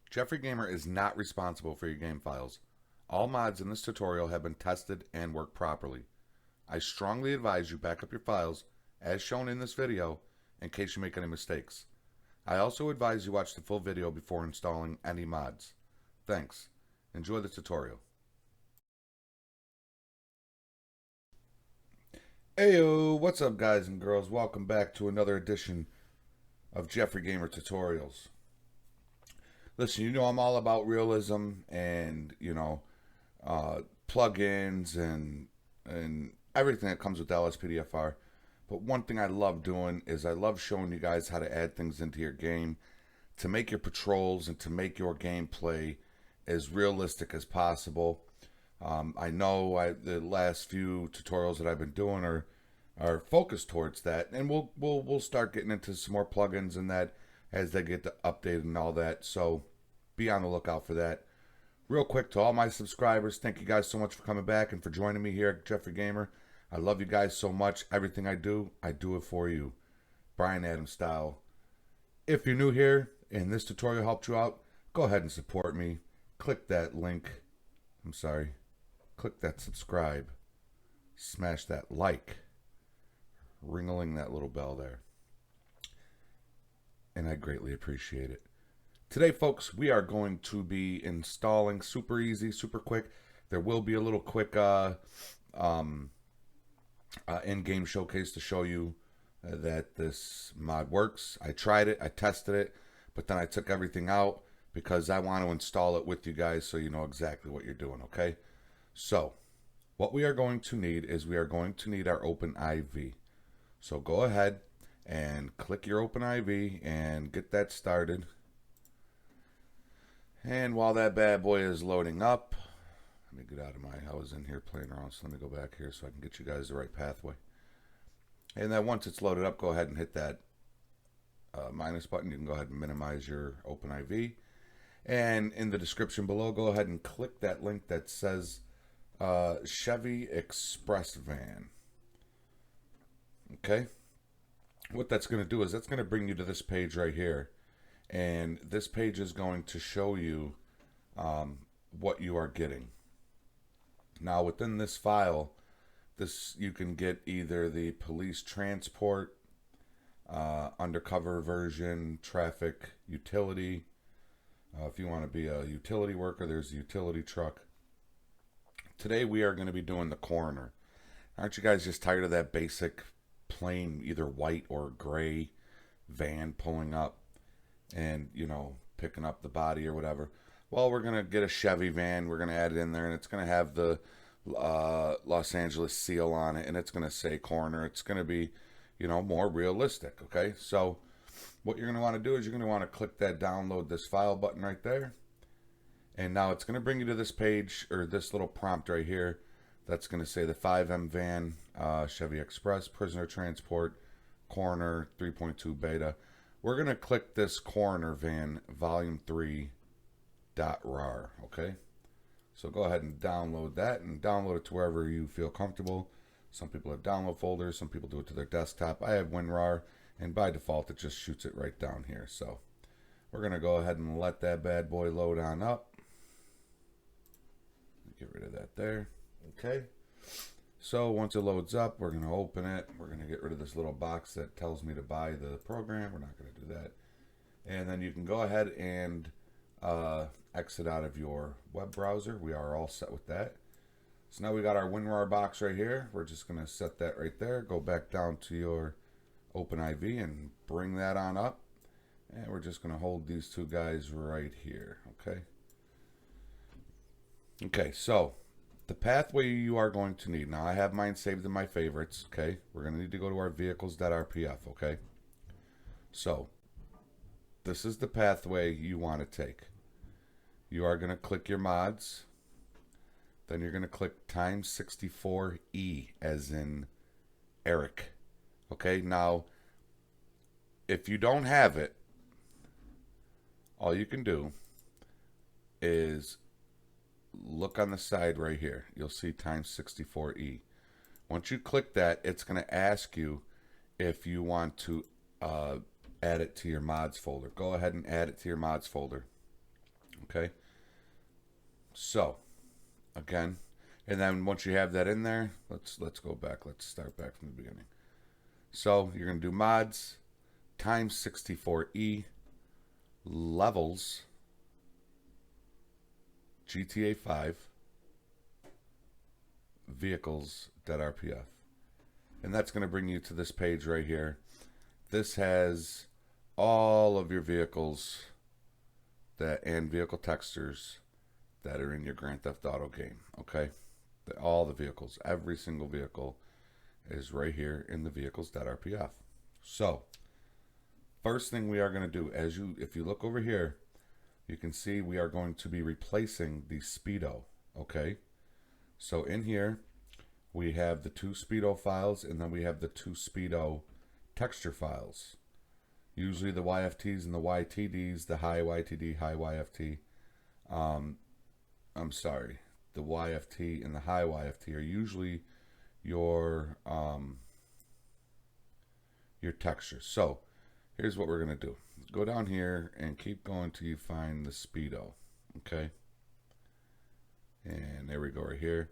Jeffrey Gamer is not responsible for your game files. All mods in this tutorial have been tested and work properly. I strongly advise you back up your files, as shown in this video, in case you make any mistakes. I also advise you watch the full video before installing any mods. Thanks. Enjoy the tutorial. Heyo, what's up guys and girls? Welcome back to another edition of Jeffrey Gamer Tutorials. Listen, you know I'm all about realism and, plugins and everything that comes with LSPDFR. But one thing I love doing is I love showing you guys how to add things into your game to make your patrols and to make your gameplay as realistic as possible. I know the last few tutorials that I've been doing are focused towards that, and we'll start getting into some more plugins and that as they get updated and all that. So be on the lookout for that. Real quick, to all my subscribers, thank you guys so much for coming back and for joining me here at Jeffrey Gamer. I love you guys so much. Everything I do it for you, Brian Adams style. If you're new here and this tutorial helped you out, go ahead and support me. Click that link. Click that subscribe. Smash that like. Ring-a-ling that little bell there. And I greatly appreciate it. Today, folks, we are going to be installing super easy, super quick. There will be a little quick in-game showcase to show you that this mod works. I tried it, I tested it, but then I took everything out because I want to install it with you guys so you know exactly what you're doing, okay? So, what we are going to need is we are going to need our OpenIV. So go ahead and click your OpenIV and get that started. And while that bad boy is loading up, let me get out of I was in here playing around, so let me go back here so I can get you guys the right pathway. And then once it's loaded up, go ahead and hit that minus button. You can go ahead and minimize your OpenIV. And in the description below, go ahead and click that link that says Chevy Express Van. Okay? What that's going to do is that's going to bring you to this page right here. And this page is going to show you what you are getting. Now within this file, you can get either the police transport, undercover version, traffic, utility. If you want to be a utility worker, there's the utility truck. Today we are going to be doing the coroner. Aren't you guys just tired of that basic plain either white or gray van pulling up and picking up the body or whatever? Well, we're gonna get a Chevy van, we're gonna add it in there, and it's gonna have the Los Angeles seal on it, and it's gonna say coroner. It's gonna be more realistic. Okay, so what you're gonna want to do is you're gonna want to click that download this file button right there, and now it's gonna bring you to this page or this little prompt right here that's gonna say the 5M van, Chevy Express, prisoner transport, coroner 3.2 beta. We're gonna click this coroner van volume 3.rar. Okay, so go ahead and download that and download it to wherever you feel comfortable. Some people have download folders, some people do it to their desktop. I have WinRAR, and by default it just shoots it right down here. So we're gonna go ahead and let that bad boy load on up. Get rid of that there. Okay, so once it loads up, we're going to open it. We're going to get rid of this little box that tells me to buy the program. We're not going to do that. And then you can go ahead and exit out of your web browser. We are all set with that. So now we got our WinRAR box right here. We're just going to set that right there. Go back down to your OpenIV and bring that on up. And we're just going to hold these two guys right here. Okay. Okay, so the pathway you are going to need. Now I have mine saved in my favorites. Okay, we're going to need to go to our vehicles.rpf. Okay, so this is the pathway you want to take. You are going to click your mods. Then you're going to click times 64E as in Eric. Okay, now if you don't have it, all you can do is look on the side right here. You'll see times 64E. Once you click that, it's going to ask you if you want to add it to your mods folder. Go ahead and add it to your mods folder. Okay. So again, and then once you have that in there, let's go back. Let's start back from the beginning. So you're going to do mods times 64E levels GTA 5 vehicles.rpf. And that's going to bring you to this page right here. This has all of your vehicles and vehicle textures that are in your Grand Theft Auto game. Okay? All the vehicles, every single vehicle is right here in the vehicles.rpf. So, first thing we are going to do, if you look over here, you can see we are going to be replacing the Speedo. Okay? So in here, we have the 2 Speedo files, and then we have the 2 Speedo texture files. Usually the YFTs and the YTDs, the high YTD, high YFT. I'm sorry, the YFT and the high YFT are usually your texture. So here's what we're gonna do. Go down here and keep going till you find the Speedo. Okay. And there we go, right here.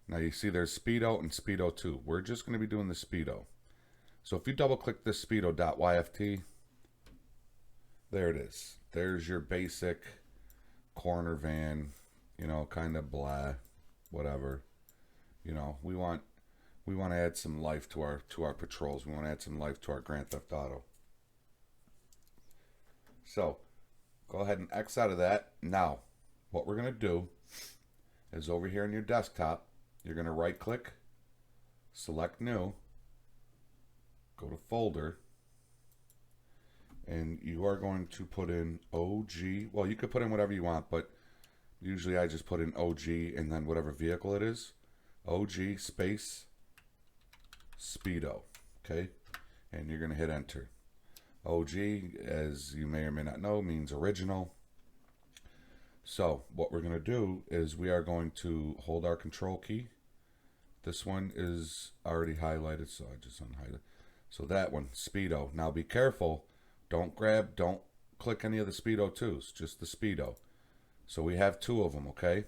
Now you see there's Speedo and Speedo 2. We're just going to be doing the Speedo. So if you double click this Speedo.yft, there it is. There's your basic coroner van, you know, kind of blah, whatever. You know, we want to add some life to our patrols. We want to add some life to our Grand Theft Auto. So go ahead and X out of that. Now, what we're going to do is over here on your desktop, you're going to right click, select new, go to folder, and you are going to put in OG. Well, you could put in whatever you want, but usually I just put in OG and then whatever vehicle it is. OG space Speedo. Okay? And you're going to hit enter. OG, as you may or may not know, means original. So what we're going to do is we are going to hold our control key. This one is already highlighted, so I just unhide it. So that one, Speedo. Now be careful. Don't click any of the Speedo 2s, just the Speedo. So we have 2 of them, okay?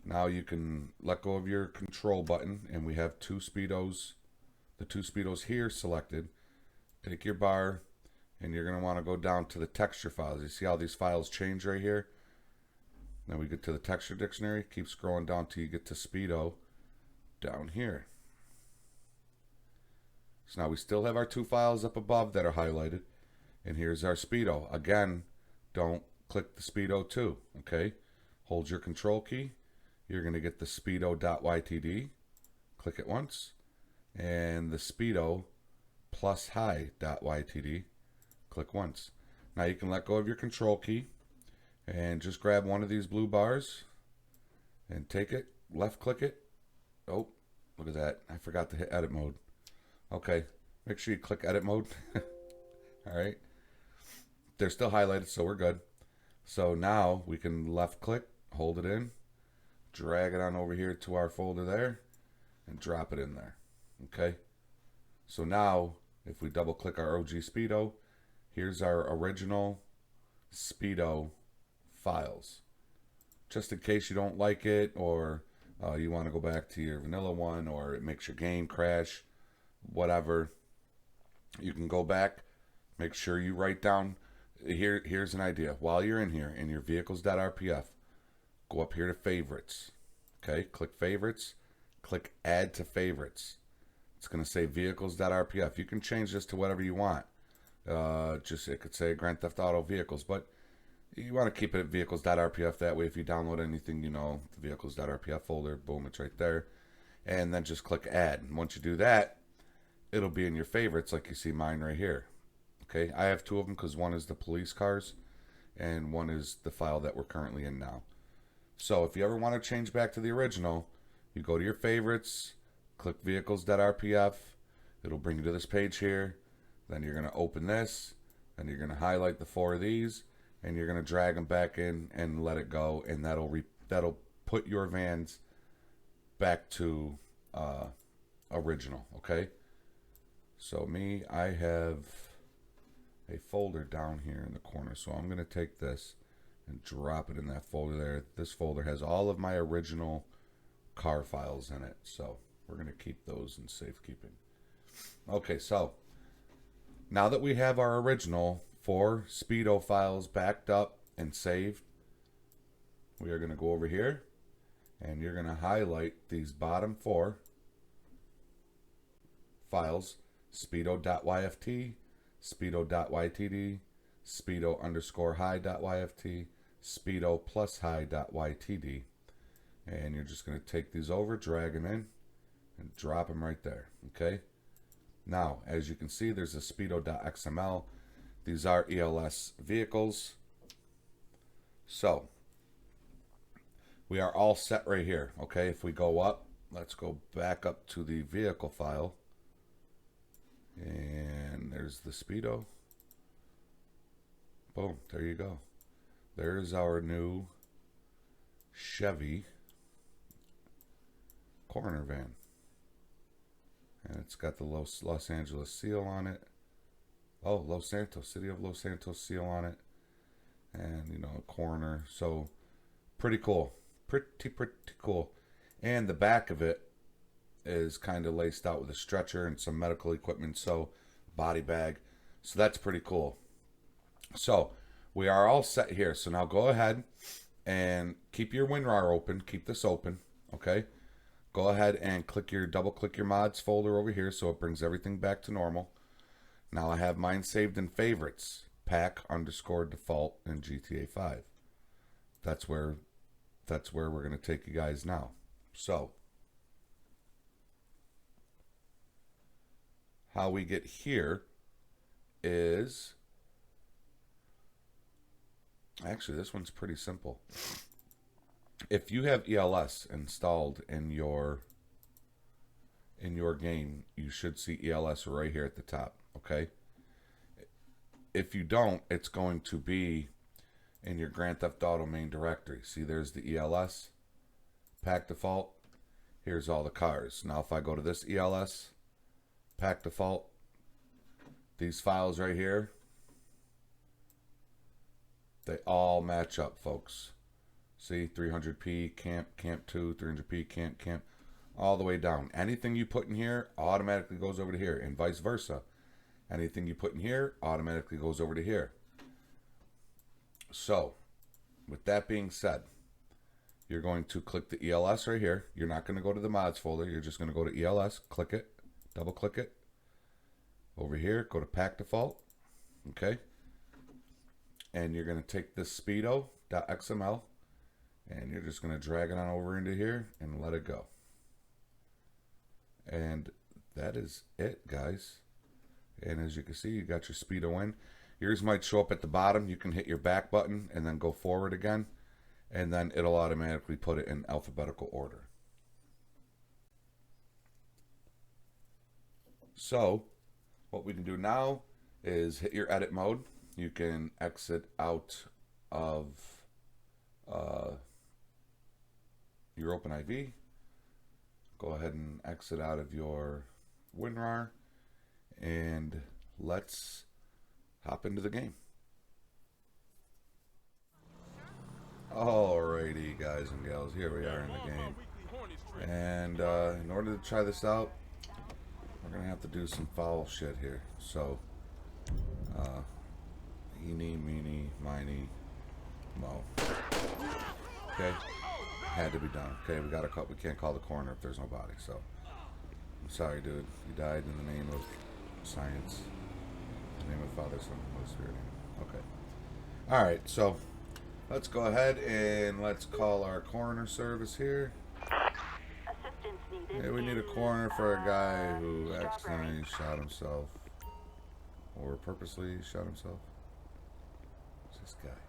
Now you can let go of your control button, and we have 2 Speedos, the 2 Speedos here selected. Take your bar, and you're going to want to go down to the texture files. You see how these files change right here? Then we get to the texture dictionary. Keep scrolling down till you get to Speedo down here. So now we still have our 2 files up above that are highlighted. And here's our Speedo. Again, don't click the Speedo 2. Okay? Hold your control key. You're going to get the Speedo.ytd. Click it once. And the Speedo plus high.ytd. Click once. Now you can let go of your control key and just grab one of these blue bars and take it, left click it. Oh, look at that. I forgot to hit edit mode. Okay, make sure you click edit mode. Alright. They're still highlighted, so we're good. So now we can left click, hold it in, drag it on over here to our folder there, and drop it in there. Okay. So now, if we double click our OG Speedo, here's our original Speedo files. Just in case you don't like it, or you want to go back to your vanilla one, or it makes your game crash, whatever, you can go back. Make sure you write down. Here's an idea. While you're in here in your vehicles.rpf, go up here to favorites. Okay, click favorites, click add to favorites. It's going to say vehicles.rpf. You can change this to whatever you want. It could say Grand Theft Auto vehicles, but you want to keep it at vehicles.rpf. That way, if you download anything, you know, the vehicles.rpf folder, boom, it's right there. And then just click add. And once you do that, it'll be in your favorites, like you see mine right here. Okay, I have 2 of them because one is the police cars and one is the file that we're currently in now. So if you ever want to change back to the original, you go to your favorites, click vehicles.rpf. It'll bring you to this page here. Then you're going to open this. Then you're going to highlight the 4 of these, and you're going to drag them back in and let it go, and that'll put your vans back to original. Okay. So I have a folder down here in the corner, so I'm going to take this and drop it in that folder there. This folder has all of my original car files in it, so we're going to keep those in safekeeping. Okay, so now that we have our original 4 Speedo files backed up and saved, we are going to go over here and you're going to highlight these bottom 4 files: speedo.yft, speedo.ytd, speedo_high.yft, speedo plus high.ytd. And you're just going to take these over, drag them in, and drop them right there. Okay? Now, as you can see, there's a speedo.xml. These are ELS vehicles. So, we are all set right here. Okay? If we go up, let's go back up to the vehicle file. And there's the Speedo. Boom, there you go. There's our new Chevy Coroner van. And it's got the Los Angeles seal on it. Oh, Los Santos, City of Los Santos seal on it. And, you know, a coroner. So, pretty cool. Pretty cool. And the back of it is kind of laced out with a stretcher and some medical equipment, so body bag. So that's pretty cool. So we are all set here. So now go ahead and keep your WinRAR open. Keep this open, okay? Go ahead and double click your mods folder over here so it brings everything back to normal. Now I have mine saved in favorites, pack_default in GTA 5. That's where we're going to take you guys now. So how we get here is, actually this one's pretty simple. If you have ELS installed in your game, you should see ELS right here at the top, okay? If you don't, it's going to be in your Grand Theft Auto main directory. See, there's the ELS, pack default. Here's all the cars. Now if I go to this ELS, pack default, these files right here, they all match up, folks. See, 300p, camp 2, 300p, camp, all the way down. Anything you put in here automatically goes over to here, and vice versa. Anything you put in here automatically goes over to here. So, with that being said, you're going to click the ELS right here. You're not going to go to the mods folder. You're just going to go to ELS, click it, double click it. Over here, go to pack default, okay? And you're going to take this speedo.xml and you're just going to drag it on over into here and let it go. And that is it, guys. And as you can see, you got your speedo in. Yours might show up at the bottom. You can hit your back button and then go forward again, and then it'll automatically put it in alphabetical order. So what we can do now is hit your edit mode. You can exit out of your OpenIV. Go ahead and exit out of your WinRAR, and let's hop into the game. Alrighty, guys and gals, here we are in the game. And in order to try this out, we're gonna have to do some foul shit here. So, eeny, meeny, miny, mo. Okay, had to be done. Okay, we gotta call. We can't call the coroner if there's no body. So, I'm sorry, dude. You died in the name of science. In the name of Father, Son, and Holy Spirit. Okay. All right. So, let's go ahead and let's call our coroner service here. Hey, we need a coroner for a guy who accidentally shot himself. Or purposely shot himself. Who's this guy?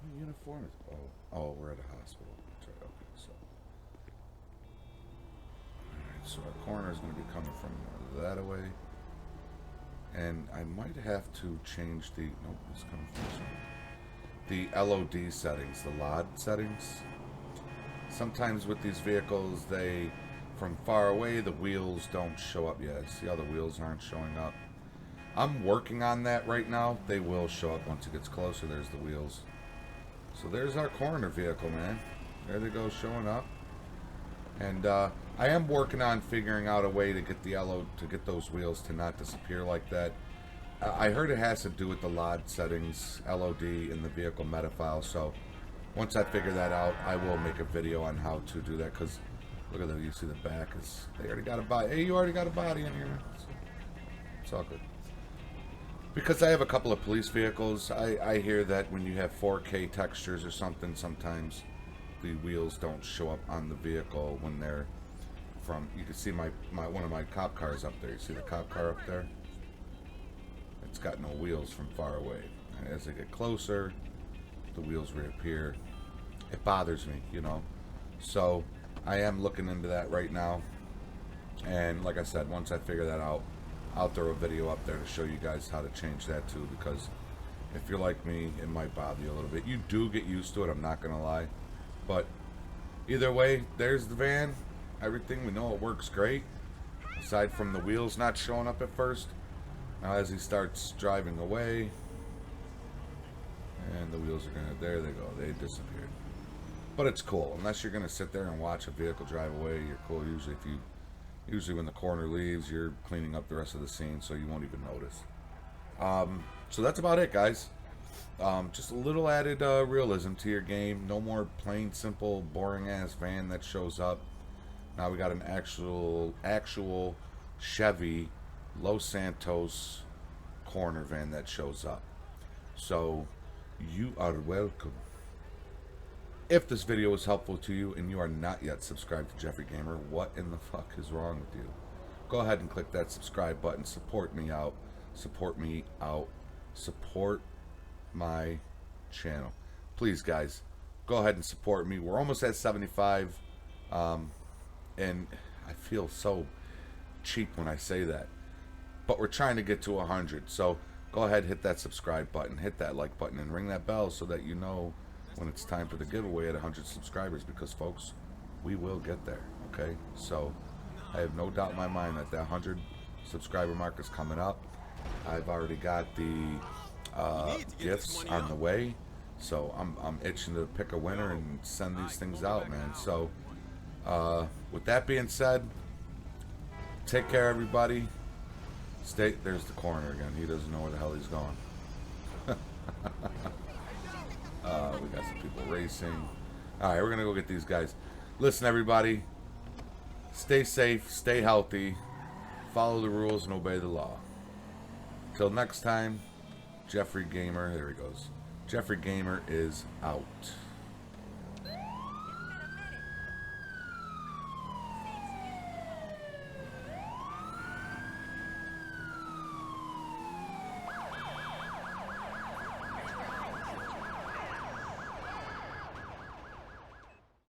What uniform is? Oh, we're at a hospital. That's right. Okay, so. Alright, so our coroner is going to be coming from that away. And I might have to change the. Nope, it's coming from this one. The LOD settings, the LOD settings. Sometimes with these vehicles, from far away, the wheels don't show up yet. See how the wheels aren't showing up? I'm working on that right now. They will show up once it gets closer. There's the wheels. So there's our coroner vehicle, man. There they go, showing up. And I am working on figuring out a way to get the to get those wheels to not disappear like that. I heard it has to do with the LOD settings, LOD, in the vehicle meta file. So once I figure that out, I will make a video on how to do that. Because look at that, you see the back is, they already got a body. Hey, you already got a body in here. It's all good. Because I have a couple of police vehicles, I hear that when you have 4K textures or something, sometimes the wheels don't show up on the vehicle when they're from, you can see one of my cop cars up there. You see the cop car up there? It's got no wheels from far away. And as I get closer, the wheels reappear. It bothers me, you know. So I am looking into that right now. And like I said, once I figure that out, I'll throw a video up there to show you guys how to change that too, because if you're like me, it might bother you a little bit. You do get used to it, I'm not gonna lie. But either way, there's the van. Everything, we know it works great. Aside from the wheels not showing up at first. Now as he starts driving away, and the wheels are gonna, there they go, they disappeared. But it's cool, unless you're gonna sit there and watch a vehicle drive away, you're cool. Usually when the coroner leaves, you're cleaning up the rest of the scene, so you won't even notice. So that's about it, guys. Just a little added realism to your game. No more plain, simple, boring-ass van that shows up. Now we got an actual Chevy Los Santos coroner van that shows up. So you are welcome. If this video was helpful to you and you are not yet subscribed to Jeffrey Gamer, what in the fuck is wrong with you? Go ahead and click that subscribe button. Support me out. Support me out. Support my channel. Please, guys, go ahead and support me. We're almost at 75. And I feel so cheap when I say that. But we're trying to get to 100. So go ahead, hit that subscribe button, hit that like button, and ring that bell so that you know when it's time for the giveaway at 100 subscribers, because folks, we will get there. Okay, so I have no doubt in my mind that 100 subscriber mark is coming up. I've already got the gifts on the way, so I'm itching to pick a winner and send these things out, man. So with that being said, take care, everybody. There's the coroner again. He doesn't know where the hell he's going. We got some people racing. Alright, we're gonna go get these guys. Listen, everybody, stay safe, stay healthy, follow the rules, and obey the law. Till next time, Jeffrey Gamer, there he goes. Jeffrey Gamer is out.